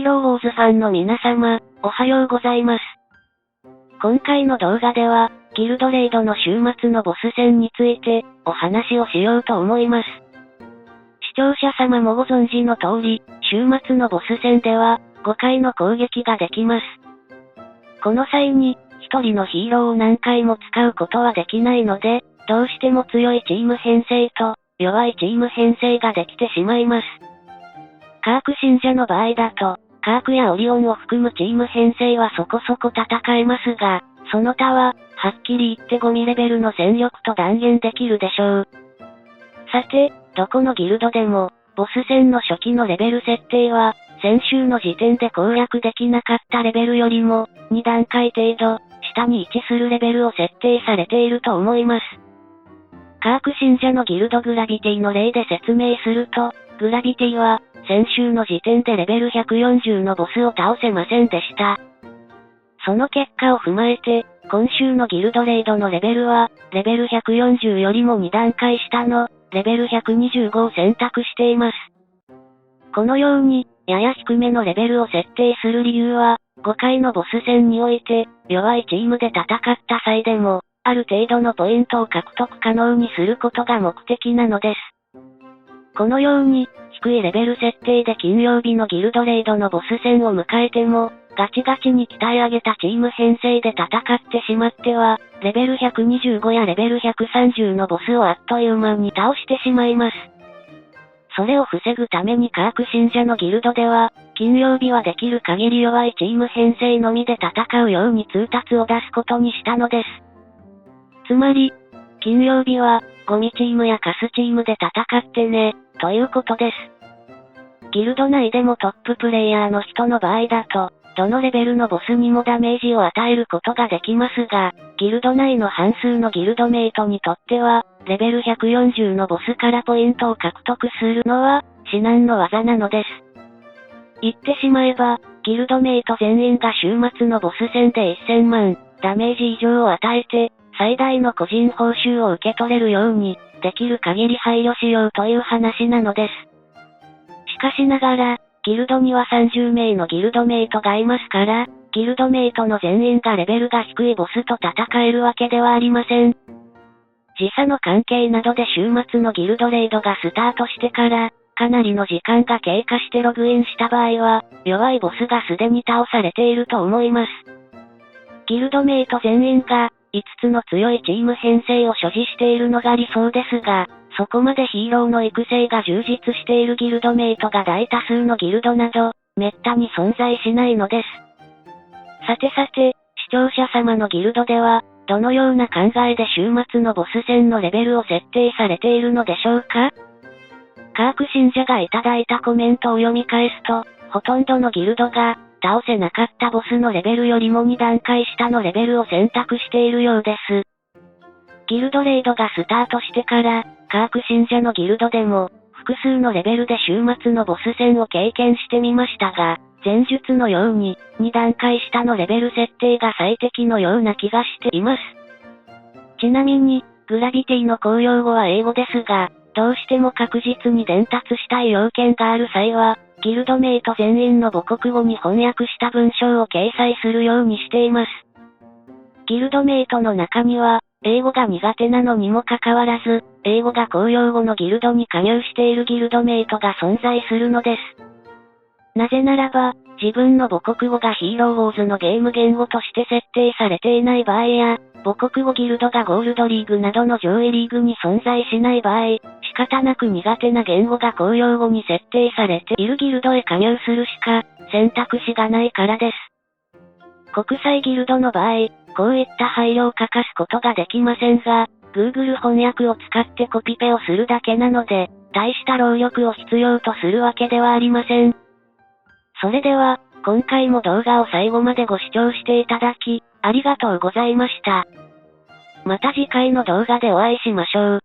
ローウォーズファンの皆様、おはようございます。今回の動画では、ギルドレイドの週末のボス戦について、お話をしようと思います。視聴者様もご存知の通り、週末のボス戦では、5回の攻撃ができます。この際に、1人のヒーローを何回も使うことはできないので、どうしても強いチーム編成と、弱いチーム編成ができてしまいます。カーク信者の場合だと、カークやオリオンを含むチーム編成はそこそこ戦えますが、その他は、はっきり言ってゴミレベルの戦力と断言できるでしょう。さて、どこのギルドでも、ボス戦の初期のレベル設定は、先週の時点で攻略できなかったレベルよりも、2段階程度、下に位置するレベルを設定されていると思います。カーク信者のギルドグラビティの例で説明すると、グラビティは、先週の時点でレベル140のボスを倒せませんでした。その結果を踏まえて、今週のギルドレイドのレベルは、レベル140よりも2段階下の、レベル125を選択しています。このように、やや低めのレベルを設定する理由は、5回のボス戦において、弱いチームで戦った際でも、ある程度のポイントを獲得可能にすることが目的なのです。このように、低いレベル設定で金曜日のギルドレイドのボス戦を迎えても、ガチガチに鍛え上げたチーム編成で戦ってしまっては、レベル125やレベル130のボスをあっという間に倒してしまいます。それを防ぐためにカーク信者のギルドでは、金曜日はできる限り弱いチーム編成のみで戦うように通達を出すことにしたのです。つまり、金曜日は、ゴミチームやカスチームで戦ってね、ということです。ギルド内でもトッププレイヤーの人の場合だと、どのレベルのボスにもダメージを与えることができますが、ギルド内の半数のギルドメイトにとっては、レベル140のボスからポイントを獲得するのは、至難の業なのです。言ってしまえば、ギルドメイト全員が週末のボス戦で1000万、ダメージ以上を与えて、最大の個人報酬を受け取れるように、できる限り配慮しようという話なのです。しかしながら、ギルドには30名のギルドメイトがいますから、ギルドメイトの全員がレベルが低いボスと戦えるわけではありません。時差の関係などで週末のギルドレイドがスタートしてから、かなりの時間が経過してログインした場合は、弱いボスがすでに倒されていると思います。ギルドメイト全員が、5つの強いチーム編成を所持しているのが理想ですが、そこまでヒーローの育成が充実しているギルドメイトが大多数のギルドなど、滅多に存在しないのです。さて、視聴者様のギルドでは、どのような考えで週末のボス戦のレベルを設定されているのでしょうか？カーク信者がいただいたコメントを読み返すと、ほとんどのギルドが、倒せなかったボスのレベルよりも2段階下のレベルを選択しているようです。ギルドレイドがスタートしてから、カーク信者のギルドでも、複数のレベルで週末のボス戦を経験してみましたが、前述のように、2段階下のレベル設定が最適のような気がしています。ちなみに、グラビティの公用語は英語ですが、どうしても確実に伝達したい要件がある際は、ギルドメイト全員の母国語に翻訳した文章を掲載するようにしています。ギルドメイトの中には、英語が苦手なのにもかかわらず、英語が公用語のギルドに加入しているギルドメイトが存在するのです。なぜならば、自分の母国語がヒーローウォーズのゲーム言語として設定されていない場合や、母国語ギルドがゴールドリーグなどの上位リーグに存在しない場合、仕方なく苦手な言語が公用語に設定されているギルドへ加入するしか、選択肢がないからです。国際ギルドの場合、こういった配慮を欠かすことができませんが、Google 翻訳を使ってコピペをするだけなので、大した労力を必要とするわけではありません。それでは、今回も動画を最後までご視聴していただき、ありがとうございました。また次回の動画でお会いしましょう。